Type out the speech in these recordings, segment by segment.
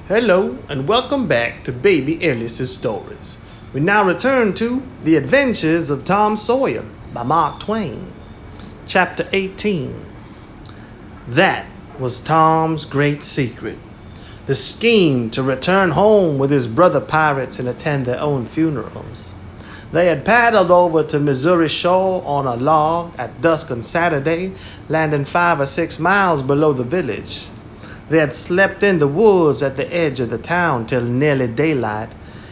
Hello and welcome back to Baby Alice's Stories. We now return to The Adventures of Tom Sawyer by Mark Twain. Chapter 18. That was Tom's great secret. The scheme to return home with his brother pirates and attend their own funerals. They had paddled over to Missouri shore on a log at dusk on Saturday, landing 5 or 6 miles below the village. They had slept in the woods at the edge of the town till nearly daylight,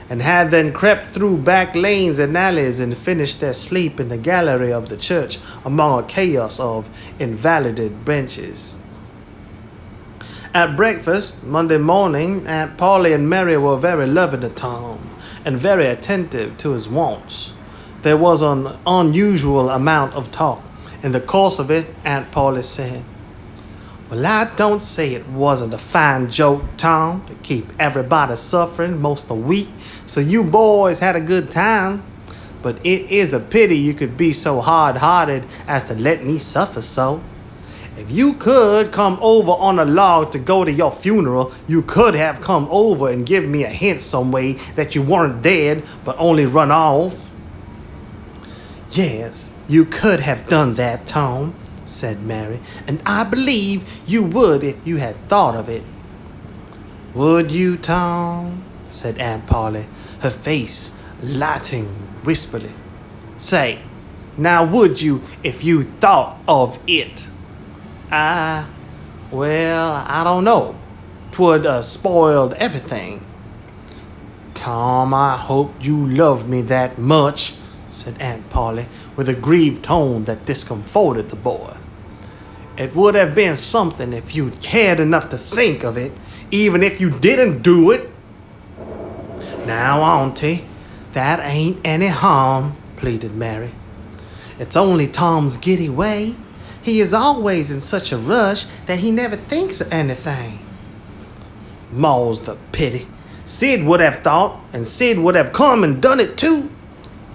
and had then crept through back lanes and alleys and finished their sleep in the gallery of the church among a chaos of invalided benches. At breakfast Monday morning, Aunt Polly and Mary were very loving to Tom and very attentive to his wants. There was an unusual amount of talk. In the course of it, Aunt Polly said, "Well, I don't say it wasn't a fine joke, Tom, to keep everybody suffering most a week, so you boys had a good time. But it is a pity you could be so hard-hearted as to let me suffer so. If you could come over on a log to go to your funeral, you could have come over and give me a hint some way that you weren't dead, but only run off." "Yes, you could have done that, Tom," said Mary, "and I believe you would if you had thought of it." "Would you, Tom?" said Aunt Polly, her face lighting wistfully. "Say, now would you if you thought of it?" I don't know. 'Twould spoiled everything." "Tom, I hoped you loved me that much," said Aunt Polly, with a grieved tone that discomforted the boy. "It would have been something if you'd cared enough to think of it, even if you didn't do it." "Now, Auntie, that ain't any harm," pleaded Mary. "It's only Tom's giddy way. He is always in such a rush that he never thinks of anything." "More's the pity. Sid would have thought, and Sid would have come and done it too.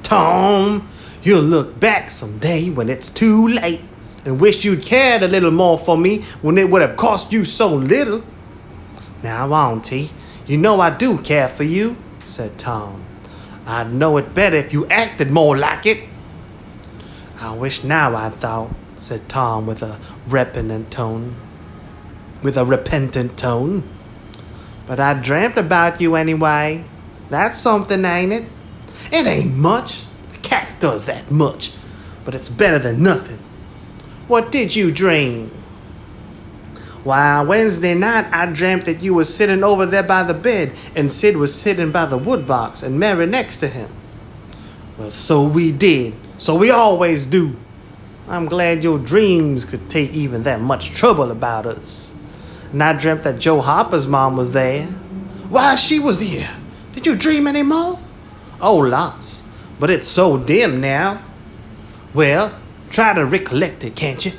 Tom, you'll look back someday when it's too late and wish you'd cared a little more for me when it would have cost you so little." "Now, Auntie, you know I do care for you," said Tom. "I'd know it better if you acted more like it." "I wish now I thought," said Tom with a repentant tone. "But I dreamt about you anyway. That's something, ain't it?" "It ain't much. The cat does that much. But it's better than nothing." "What did you dream?" "Why, Wednesday night I dreamt that you were sitting over there by the bed, and Sid was sitting by the woodbox, and Mary next to him." "Well, so we did. So we always do. I'm glad your dreams could take even that much trouble about us. And I dreamt that Joe Harper's mom was there." "Why, she was here. Did you dream any more?" "Oh, lots. But it's so dim now." "Well, try to recollect it, can't you?"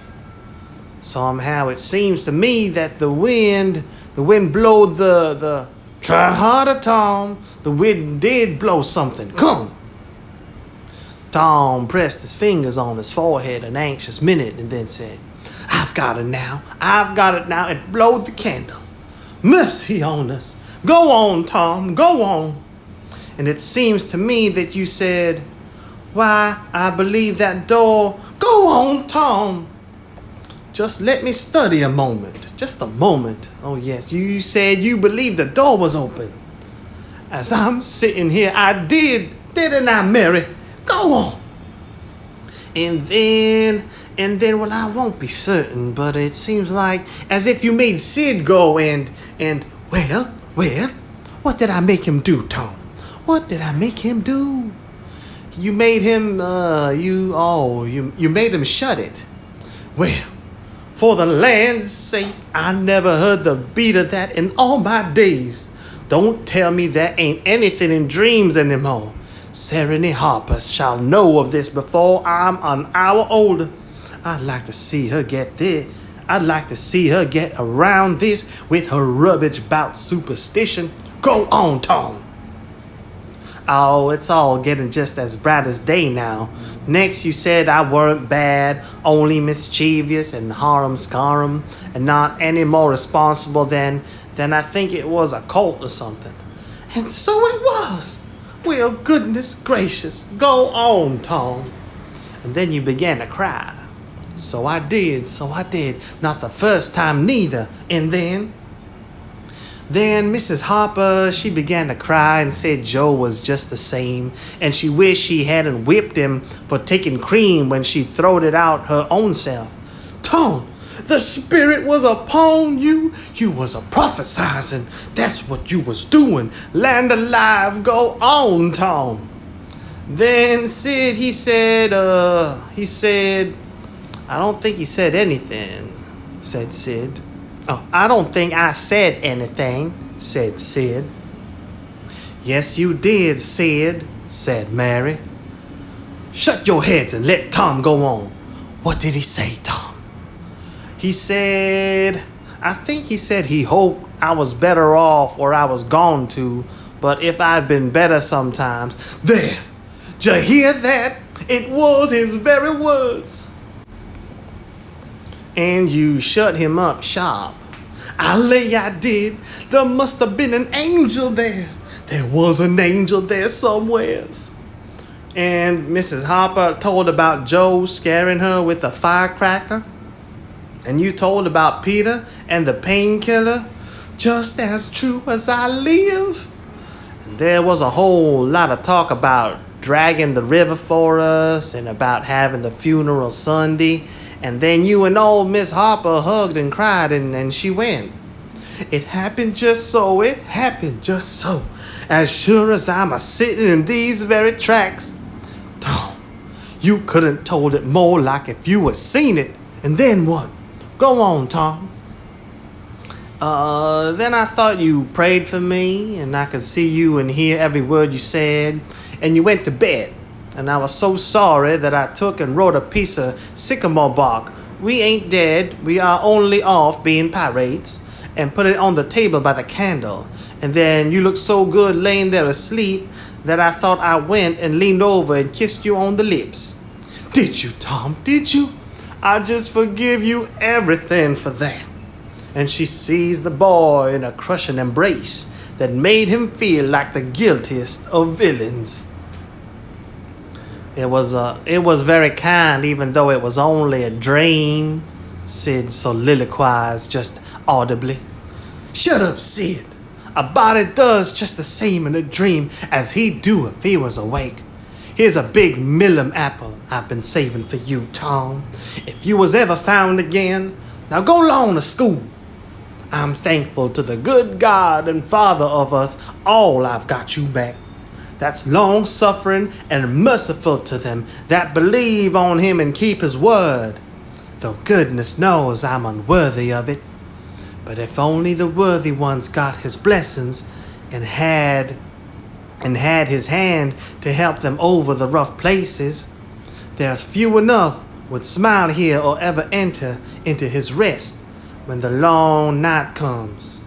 "Somehow it seems to me that the wind blowed the... Try harder, Tom. The wind did blow something. Come." Tom pressed his fingers on his forehead an anxious minute and then said, I've got it now. It blowed the candle. Mercy on us. Go on, Tom, go on." "And it seems to me that you said, 'Why, I believe that door—'" "Go on, Tom." "Just let me study a moment. Just a moment. Oh, yes, you said you believed the door was open." "As I'm sitting here, I did. Didn't I, Mary? Go on." And then, well, I won't be certain, but it seems like as if you made Sid go and, well, what did I make him do, Tom? What did I make him do?" "You made him, you made him shut it." "Well, for the land's sake, I never heard the beat of that in all my days. Don't tell me there ain't anything in dreams anymore. Serenity Harper shall know of this before I'm an hour older. I'd like to see her get there. I'd like to see her get around this with her rubbish about superstition. Go on, Tom." "Oh, it's all getting just as bright as day now. Next you said I weren't bad, only mischievous and harum-scarum, and not any more responsible than then I think it was a cult or something. And so it was. Well, goodness gracious. Go on, Tom. And then you began to cry. So I did. Not the first time neither. And then Mrs. Harper, she began to cry and said Joe was just the same, and she wished she hadn't whipped him for taking cream when she throwed it out her own self. Tom, the spirit was upon you. You was a prophesizing. That's what you was doing. Land alive, go on, Tom. Then Sid, he said, I don't think he said anything, said Sid. Oh, I don't think I said anything, said Sid. Yes, you did, Sid, said Mary. Shut your heads and let Tom go on. What did he say, Tom? I think he said he hoped I was better off or I was gone to, but if I'd been better sometimes. There, did you hear that? It was his very words. And you shut him up sharp. I lay I did. There must have been an angel there. There was an angel there somewheres. And Mrs. Harper told about Joe scaring her with a firecracker. And you told about Peter and the painkiller. Just as true as I live. And there was a whole lot of talk about dragging the river for us and about having the funeral Sunday. And then you and old Miss Harper hugged and cried and she went. It happened just so, as sure as I'm a-sitting in these very tracks. Tom, you couldn't told it more like if you had seen it. And then what? Go on, Tom. Then I thought you prayed for me and I could see you and hear every word you said. And you went to bed. And I was so sorry that I took and wrote a piece of sycamore bark. We ain't dead, we are only off being pirates. And put it on the table by the candle. And then you looked so good laying there asleep that I thought I went and leaned over and kissed you on the lips. Did you, Tom? Did you? I just forgive you everything for that. And she seized the boy in a crushing embrace that made him feel like the guiltiest of villains. It was very kind, even though it was only a dream, Sid soliloquized just audibly. Shut up, Sid. A body does just the same in a dream as he'd do if he was awake. Here's a big millum apple I've been saving for you, Tom. If you was ever found again, now go along to school. I'm thankful to the good God and Father of us all I've got you back. That's long-suffering and merciful to them that believe on him and keep his word, though goodness knows I'm unworthy of it. But if only the worthy ones got his blessings and had his hand to help them over the rough places, there's few enough would smile here or ever enter into his rest when the long night comes.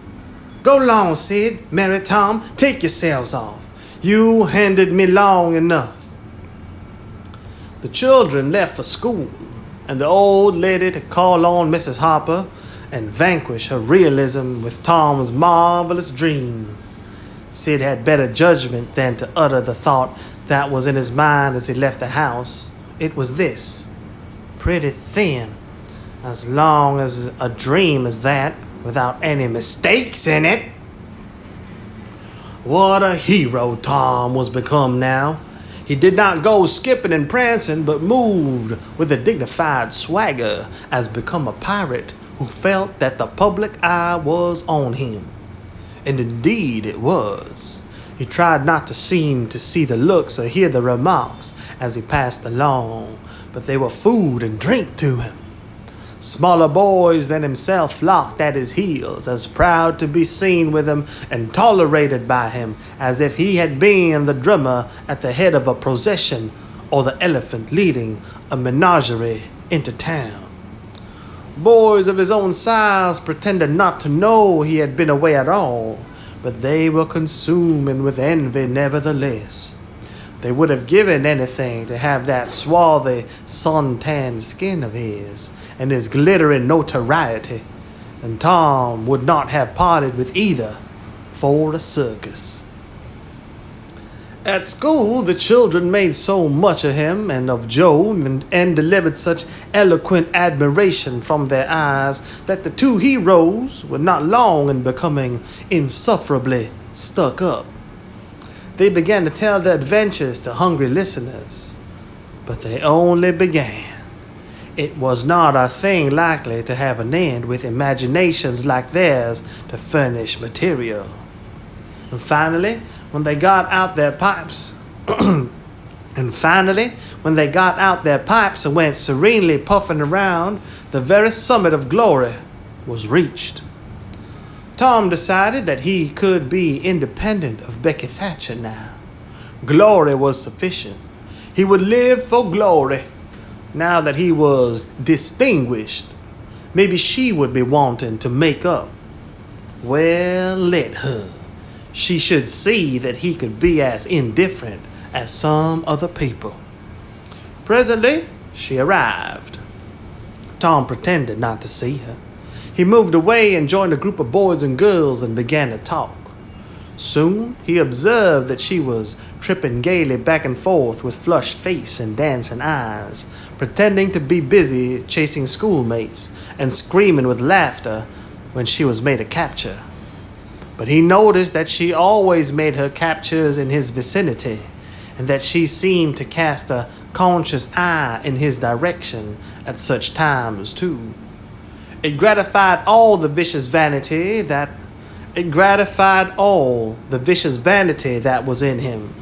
Go long, Sid, Mary, Tom, take yourselves off. You handed me long enough. The children left for school, and the old lady to call on Mrs. Harper and vanquish her realism with Tom's marvelous dream. Sid had better judgment than to utter the thought that was in his mind as he left the house. It was this: pretty thin, as long as a dream as that, without any mistakes in it. What a hero Tom was become now. He did not go skipping and prancing, but moved with a dignified swagger as become a pirate who felt that the public eye was on him. And indeed it was. He tried not to seem to see the looks or hear the remarks as he passed along, but they were food and drink to him. Smaller boys than himself flocked at his heels, as proud to be seen with him and tolerated by him as if he had been the drummer at the head of a procession or the elephant leading a menagerie into town. Boys of his own size pretended not to know he had been away at all, but they were consuming with envy nevertheless. They would have given anything to have that swarthy, sun-tanned skin of his and his glittering notoriety, and Tom would not have parted with either for a circus. At school, the children made so much of him and of Joe and delivered such eloquent admiration from their eyes that the two heroes were not long in becoming insufferably stuck up. They began to tell their adventures to hungry listeners, but they only began. It was not a thing likely to have an end with imaginations like theirs to furnish material. And finally, when they got out their pipes, and went serenely puffing around, the very summit of glory was reached. Tom decided that he could be independent of Becky Thatcher now. Glory was sufficient. He would live for glory. Now that he was distinguished, maybe she would be wanting to make up. Well, let her. She should see that he could be as indifferent as some other people. Presently, she arrived. Tom pretended not to see her. He moved away and joined a group of boys and girls and began to talk. Soon, he observed that she was tripping gaily back and forth with flushed face and dancing eyes, pretending to be busy chasing schoolmates and screaming with laughter when she was made a capture. But he noticed that she always made her captures in his vicinity, and that she seemed to cast a conscious eye in his direction at such times too. It gratified all the vicious vanity that was in him,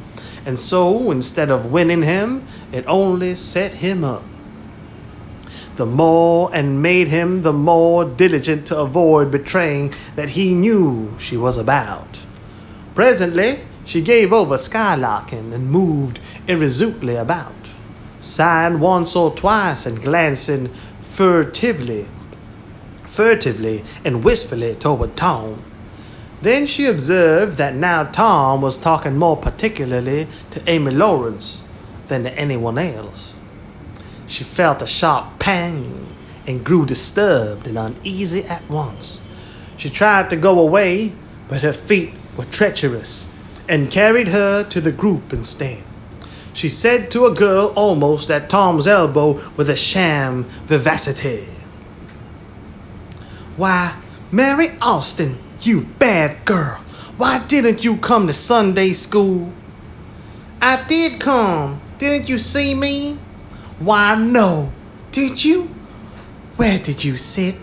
and so instead of winning him, it only set him up the more and made him the more diligent to avoid betraying that he knew she was about. Presently, she gave over skylarking and moved irresolutely about, sighing once or twice and glancing furtively and wistfully toward Tom. Then she observed that now Tom was talking more particularly to Amy Lawrence than to anyone else. She felt a sharp pang and grew disturbed and uneasy at once. She tried to go away, but her feet were treacherous and carried her to the group instead. She said to a girl almost at Tom's elbow with a sham vivacity, "Why, Mary Austin, you bad girl, why didn't you come to Sunday school?" "I did come. Didn't you see me?" "Why, no. Did you? Where did you sit?"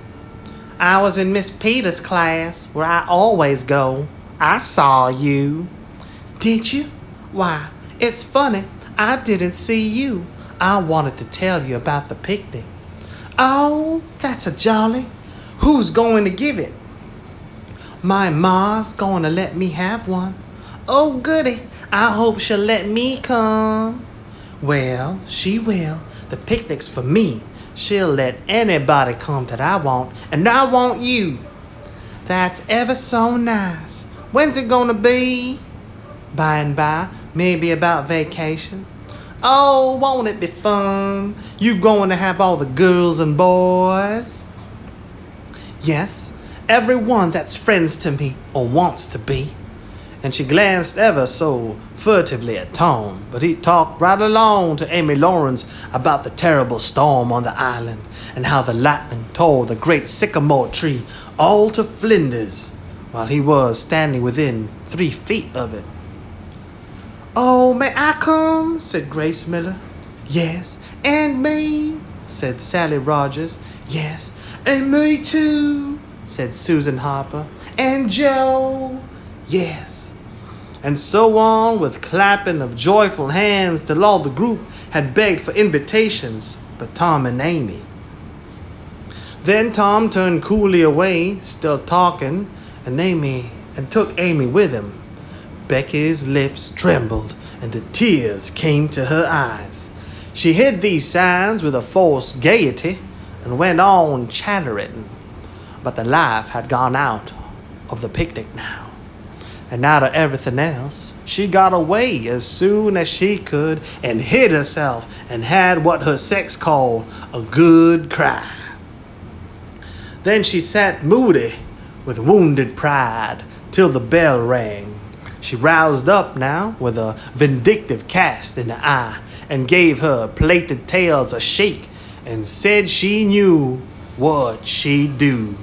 "I was in Miss Peters' class, where I always go. I saw you." "Did you? Why, it's funny. I didn't see you. I wanted to tell you about the picnic." "Oh, that's a jolly. Who's going to give it?" "My ma's going to let me have one." "Oh, goody. I hope she'll let me come." "Well, she will. The picnic's for me. She'll let anybody come that I want, and I want you." "That's ever so nice. When's it gonna be?" "By and by, maybe about vacation." "Oh, won't it be fun? You going to have all the girls and boys?" "Yes, everyone that's friends to me or wants to be." And she glanced ever so furtively at Tom, but he talked right along to Amy Lawrence about the terrible storm on the island and how the lightning tore the great sycamore tree all to flinders while he was standing within 3 feet of it. "Oh, may I come?" said Grace Miller. "Yes, and me," said Sally Rogers. "Yes, and me too," said Susan Harper. "And Joe." "Yes." And so on with clapping of joyful hands till all the group had begged for invitations but Tom and Amy. Then Tom turned coolly away, still talking, and took Amy with him. Becky's lips trembled and the tears came to her eyes. She hid these signs with a forced gaiety and went on chattering, but the life had gone out of the picnic now. And out of everything else, she got away as soon as she could and hid herself and had what her sex called a good cry. Then she sat moody with wounded pride till the bell rang. She roused up now with a vindictive cast in the eye and gave her plaited tails a shake and said she knew what she'd do.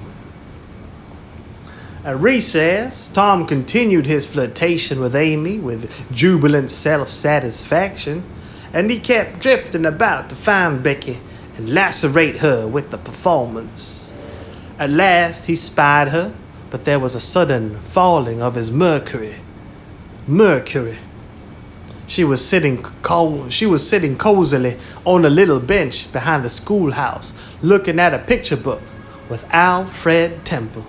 At recess, Tom continued his flirtation with Amy with jubilant self-satisfaction, and he kept drifting about to find Becky and lacerate her with the performance. At last he spied her, but there was a sudden falling of his mercury. She was sitting cozily on a little bench behind the schoolhouse, looking at a picture book with Alfred Temple.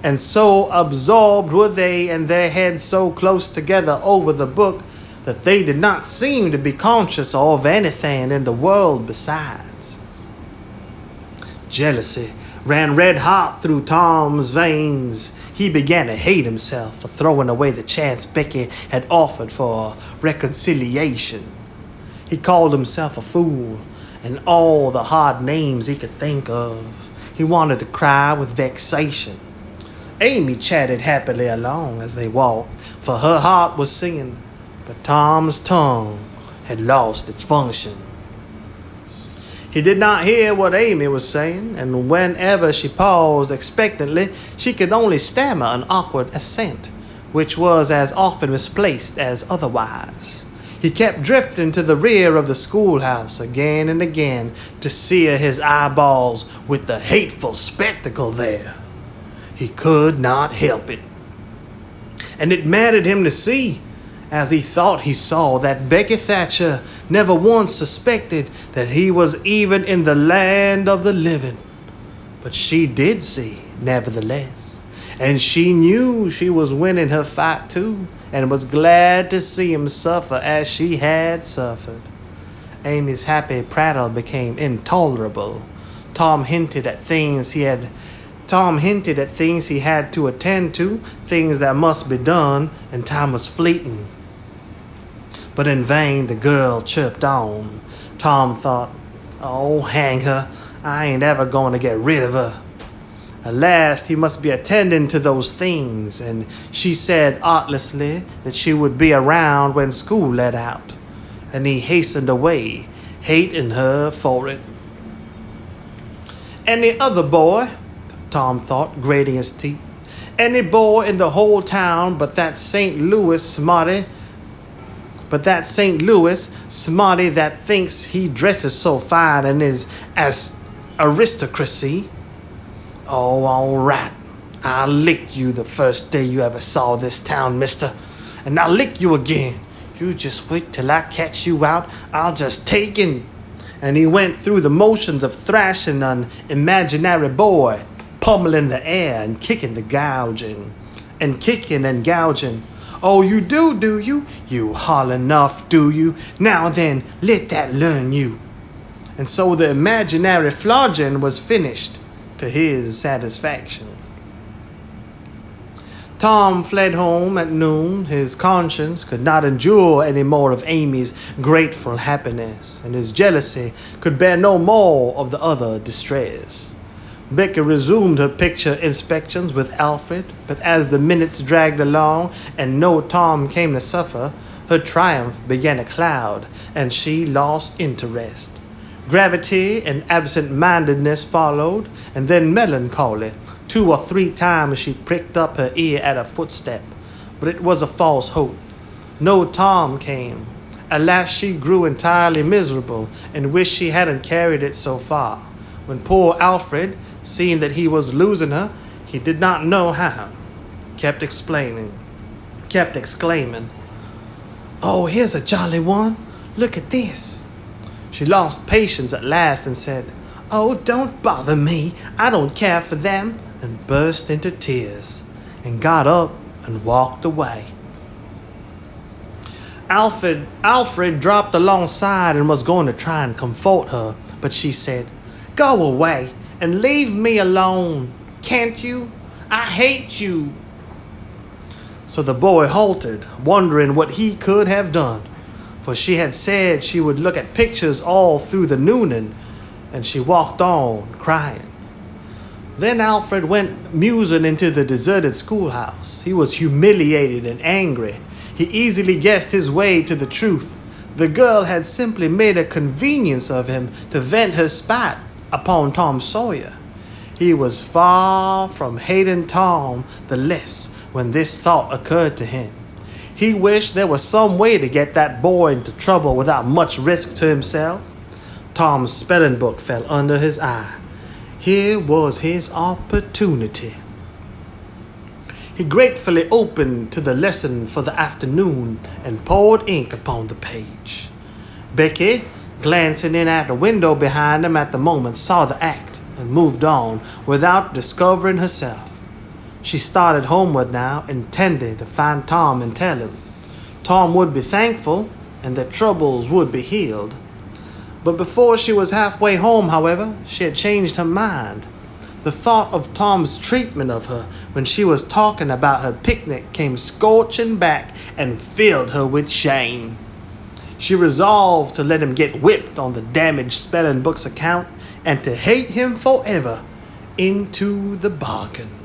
And so absorbed were they, and their heads so close together over the book, that they did not seem to be conscious of anything in the world besides. Jealousy ran red hot through Tom's veins. He began to hate himself for throwing away the chance Becky had offered for reconciliation. He called himself a fool and all the hard names he could think of. He wanted to cry with vexation. Amy chatted happily along as they walked, for her heart was singing, but Tom's tongue had lost its function. He did not hear what Amy was saying, and whenever she paused expectantly, she could only stammer an awkward assent, which was as often misplaced as otherwise. He kept drifting to the rear of the schoolhouse again and again to sear his eyeballs with the hateful spectacle there. He could not help it. And it maddened him to see, as he thought he saw, that Becky Thatcher never once suspected that he was even in the land of the living. But she did see, nevertheless, and she knew she was winning her fight too, and was glad to see him suffer as she had suffered. Amy's happy prattle became intolerable. Tom hinted at things he had to attend to, things that must be done, and time was fleeting. But in vain the girl chirped on. Tom thought, oh, hang her, I ain't ever going to get rid of her. At last he must be attending to those things, and she said artlessly that she would be around when school let out, and he hastened away, hating her for it. Any other boy, Tom thought, grating his teeth, any boy in the whole town but that St. Louis smarty that thinks he dresses so fine and is as aristocracy. Oh, all right. I'll lick you the first day you ever saw this town, mister. And I'll lick you again. You just wait till I catch you out. I'll just take in. And he went through the motions of thrashing an imaginary boy, pummeling the air and kicking and gouging. Oh, you do you? You holler enough, do you? Now then, let that learn you. And so the imaginary flogging was finished to his satisfaction. Tom fled home at noon. His conscience could not endure any more of Amy's grateful happiness, and his jealousy could bear no more of the other distress. Becky resumed her picture inspections with Alfred, but as the minutes dragged along and no Tom came to suffer, her triumph began to cloud, and she lost interest. Gravity and absent-mindedness followed, and then melancholy. 2 or 3 times she pricked up her ear at a footstep, but it was a false hope. No Tom came. At last she grew entirely miserable, and wished she hadn't carried it so far. When poor Alfred, seeing that he was losing her, he did not know how, kept exclaiming, oh, here's a jolly one. Look at this. She lost patience at last and said, oh, don't bother me. I don't care for them, and burst into tears and got up and walked away. Alfred dropped alongside and was going to try and comfort her, but she said, go away and leave me alone. Can't you? I hate you. So the boy halted, wondering what he could have done, for she had said she would look at pictures all through the nooning, and she walked on, crying. Then Alfred went musing into the deserted schoolhouse. He was humiliated and angry. He easily guessed his way to the truth. The girl had simply made a convenience of him to vent her spite upon Tom Sawyer. He was far from hating Tom the less when this thought occurred to him. He wished there was some way to get that boy into trouble without much risk to himself. Tom's spelling book fell under his eye. Here was his opportunity. He gratefully opened to the lesson for the afternoon and poured ink upon the page. Becky, glancing in at the window behind him at the moment, saw the act and moved on without discovering herself. She started homeward now, intending to find Tom and tell him. Tom would be thankful and their troubles would be healed. But before she was halfway home, however, she had changed her mind. The thought of Tom's treatment of her when she was talking about her picnic came scorching back and filled her with shame. She resolved to let him get whipped on the damaged spelling book's account and to hate him forever into the bargain.